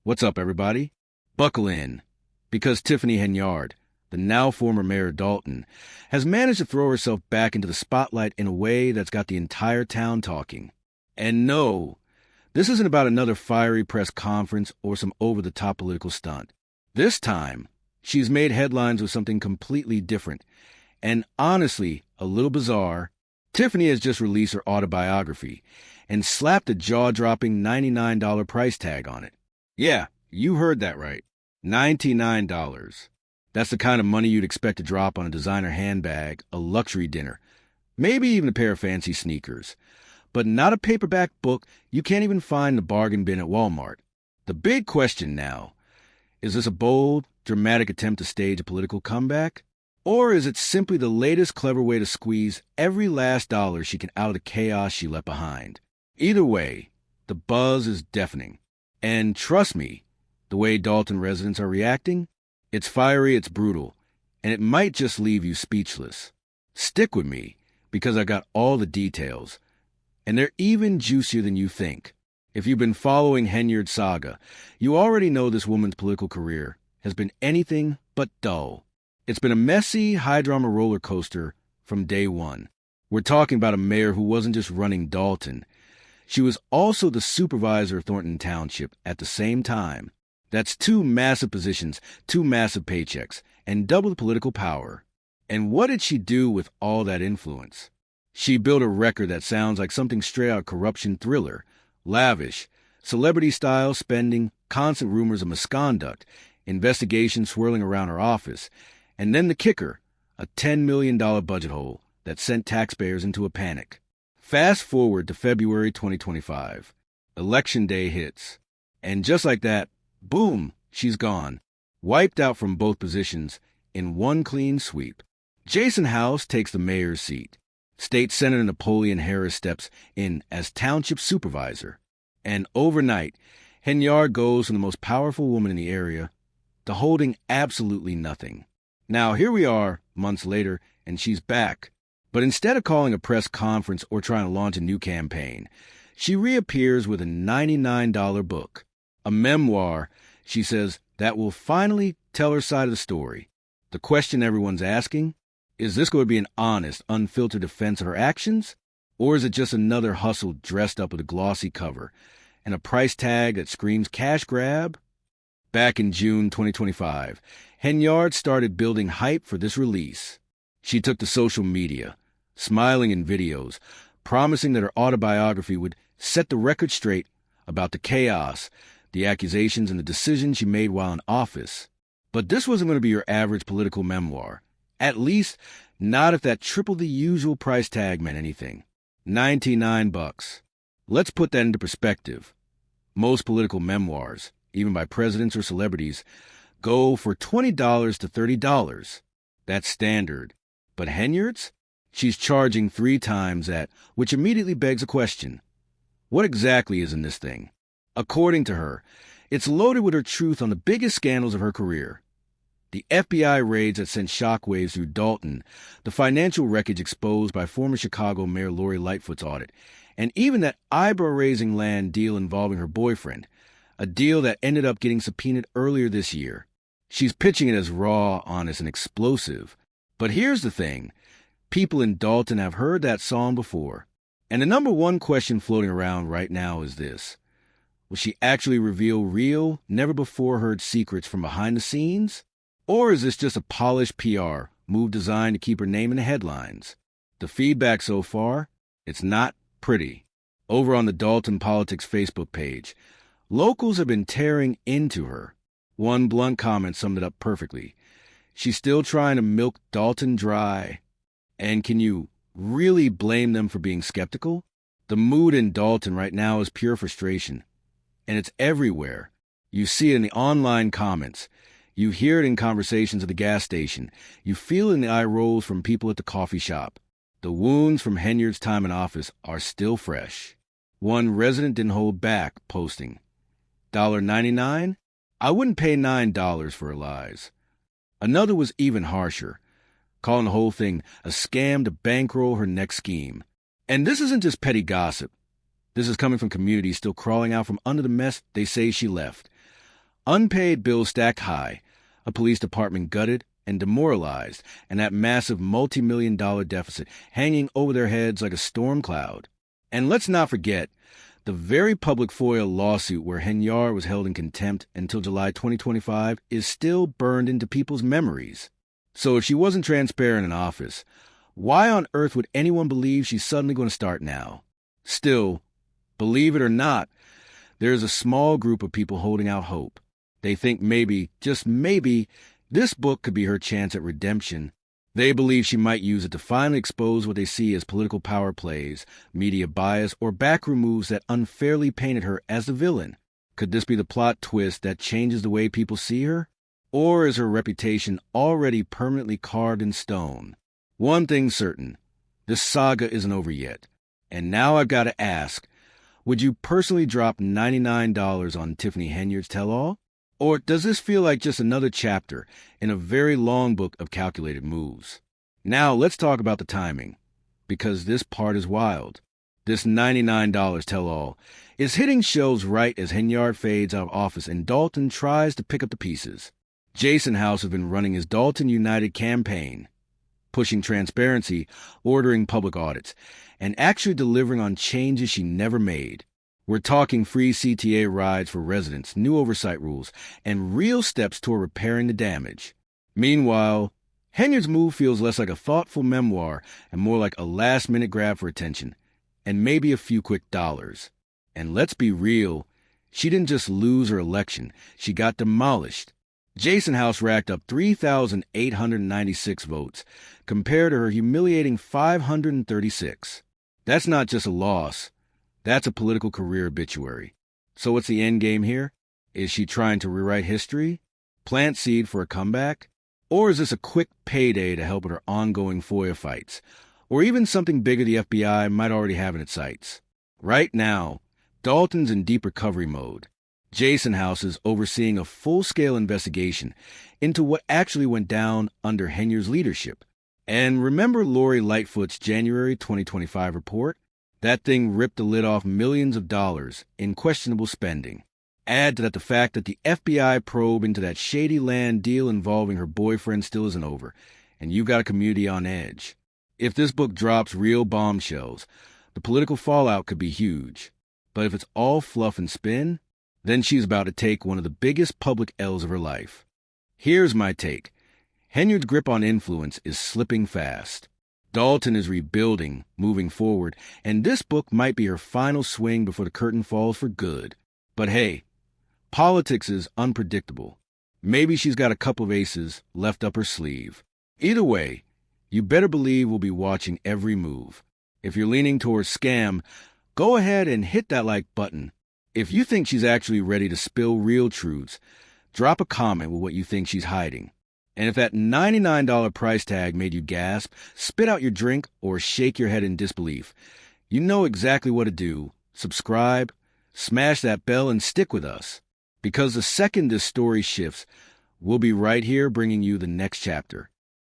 What's up, everybody? Buckle in, because Tiffany Henyard, the now former mayor of Dalton, has managed to throw herself back into the spotlight in a way that's got the entire town talking. And no, this isn't about another fiery press conference or some over-the-top political stunt. This time, she's made headlines with something completely different, and honestly, a little bizarre. Tiffany has just released her autobiography and slapped a jaw-dropping $99 price tag on it. Yeah, you heard that right. $99. That's the kind of money you'd expect to drop on a designer handbag, a luxury dinner, maybe even a pair of fancy sneakers. But not a paperback book you can't even find in the bargain bin at Walmart. The big question now, is this a bold, dramatic attempt to stage a political comeback? Or is it simply the latest clever way to squeeze every last dollar she can out of the chaos she left behind? Either way, the buzz is deafening. And trust me, the way Dalton residents are reacting, it's fiery, it's brutal, and it might just leave you speechless. Stick with me, because I got all the details, and they're even juicier than you think. If you've been following Henyard's saga, you already know this woman's political career has been anything but dull. It's been a messy, high-drama roller coaster from day one. We're talking about a mayor who wasn't just running Dalton. She was also the supervisor of Thornton Township at the same time. That's two massive positions, two massive paychecks, and double the political power. And what did she do with all that influence? She built a record that sounds like something straight out of corruption thriller. Lavish, celebrity-style spending, constant rumors of misconduct, investigations swirling around her office, and then the kicker, a $10 million budget hole that sent taxpayers into a panic. Fast forward to February 2025. Election day hits. And just like that, boom, she's gone. Wiped out from both positions in one clean sweep. Jason House takes the mayor's seat. State Senator Napoleon Harris steps in as township supervisor. And overnight, Henyard goes from the most powerful woman in the area to holding absolutely nothing. Now, here we are, months later, and she's back. But instead of calling a press conference or trying to launch a new campaign, she reappears with a $99 book. A memoir, she says, that will finally tell her side of the story. The question everyone's asking, is this going to be an honest, unfiltered defense of her actions? Or is it just another hustle dressed up with a glossy cover and a price tag that screams cash grab? Back in June 2025, Henyard started building hype for this release. She took to social media, smiling in videos, promising that her autobiography would set the record straight about the chaos, the accusations, and the decisions she made while in office. But this wasn't going to be your average political memoir. At least, not if that triple the usual price tag meant anything. $99. Let's put that into perspective. Most political memoirs, even by presidents or celebrities, go for $20 to $30. That's standard. But Henyard's? She's charging 3 times that, which immediately begs a question. What exactly is in this thing? According to her, it's loaded with her truth on the biggest scandals of her career. The FBI raids that sent shockwaves through Dalton, the financial wreckage exposed by former Chicago Mayor Lori Lightfoot's audit, and even that eyebrow-raising land deal involving her boyfriend, a deal that ended up getting subpoenaed earlier this year. She's pitching it as raw, honest, and explosive. But here's the thing. People in Dalton have heard that song before. And the number one question floating around right now is this. Will she actually reveal real, never-before-heard secrets from behind the scenes? Or is this just a polished PR move designed to keep her name in the headlines? The feedback so far, it's not pretty. Over on the Dalton Politics Facebook page, locals have been tearing into her. One blunt comment summed it up perfectly. She's still trying to milk Dalton dry. And can you really blame them for being skeptical? The mood in Dalton right now is pure frustration. And it's everywhere. You see it in the online comments. You hear it in conversations at the gas station. You feel it in the eye rolls from people at the coffee shop. The wounds from Henyard's time in office are still fresh. One resident didn't hold back, posting, $1.99? I wouldn't pay $9 for her lies. Another was even harsher, calling the whole thing a scam to bankroll her next scheme. And this isn't just petty gossip. This is coming from communities still crawling out from under the mess they say she left. Unpaid bills stacked high, a police department gutted and demoralized, and that massive multi-million-dollar deficit hanging over their heads like a storm cloud. And let's not forget the very public FOIA lawsuit where Henyard was held in contempt until July 2025 is still burned into people's memories. So if she wasn't transparent in office, why on earth would anyone believe she's suddenly going to start now? Still, believe it or not, there is a small group of people holding out hope. They think maybe, just maybe, this book could be her chance at redemption. They believe she might use it to finally expose what they see as political power plays, media bias, or backroom moves that unfairly painted her as the villain. Could this be the plot twist that changes the way people see her? Or is her reputation already permanently carved in stone? One thing's certain, this saga isn't over yet. And now I've got to ask, would you personally drop $99 on Tiffany Henyard's tell-all? Or does this feel like just another chapter in a very long book of calculated moves? Now let's talk about the timing, because this part is wild. This $99 tell-all is hitting shelves right as Henyard fades out of office and Dalton tries to pick up the pieces. Jason House has been running his Dalton United campaign, pushing transparency, ordering public audits, and actually delivering on changes she never made. We're talking free CTA rides for residents, new oversight rules, and real steps toward repairing the damage. Meanwhile, Henyard's move feels less like a thoughtful memoir and more like a last-minute grab for attention, and maybe a few quick dollars. And let's be real, she didn't just lose her election, she got demolished. Jason House racked up 3,896 votes, compared to her humiliating 536. That's not just a loss. That's a political career obituary. So what's the end game here? Is she trying to rewrite history? Plant seed for a comeback? Or is this a quick payday to help with her ongoing FOIA fights? Or even something bigger the FBI might already have in its sights? Right now, Dalton's in deep recovery mode. Jason House is overseeing a full-scale investigation into what actually went down under Henyard's leadership. And remember Lori Lightfoot's January 2025 report? That thing ripped the lid off millions of dollars in questionable spending. Add to that the fact that the FBI probe into that shady land deal involving her boyfriend still isn't over, and you've got a community on edge. If this book drops real bombshells, the political fallout could be huge. But if it's all fluff and spin, then she's about to take one of the biggest public L's of her life. Here's my take. Henyard's grip on influence is slipping fast. Dalton is rebuilding, moving forward, and this book might be her final swing before the curtain falls for good. But hey, politics is unpredictable. Maybe she's got a couple of aces left up her sleeve. Either way, you better believe we'll be watching every move. If you're leaning towards scam, go ahead and hit that like button. If you think she's actually ready to spill real truths, drop a comment with what you think she's hiding. And if that $99 price tag made you gasp, spit out your drink, or shake your head in disbelief, you know exactly what to do. Subscribe, smash that bell, and stick with us. Because the second this story shifts, we'll be right here bringing you the next chapter.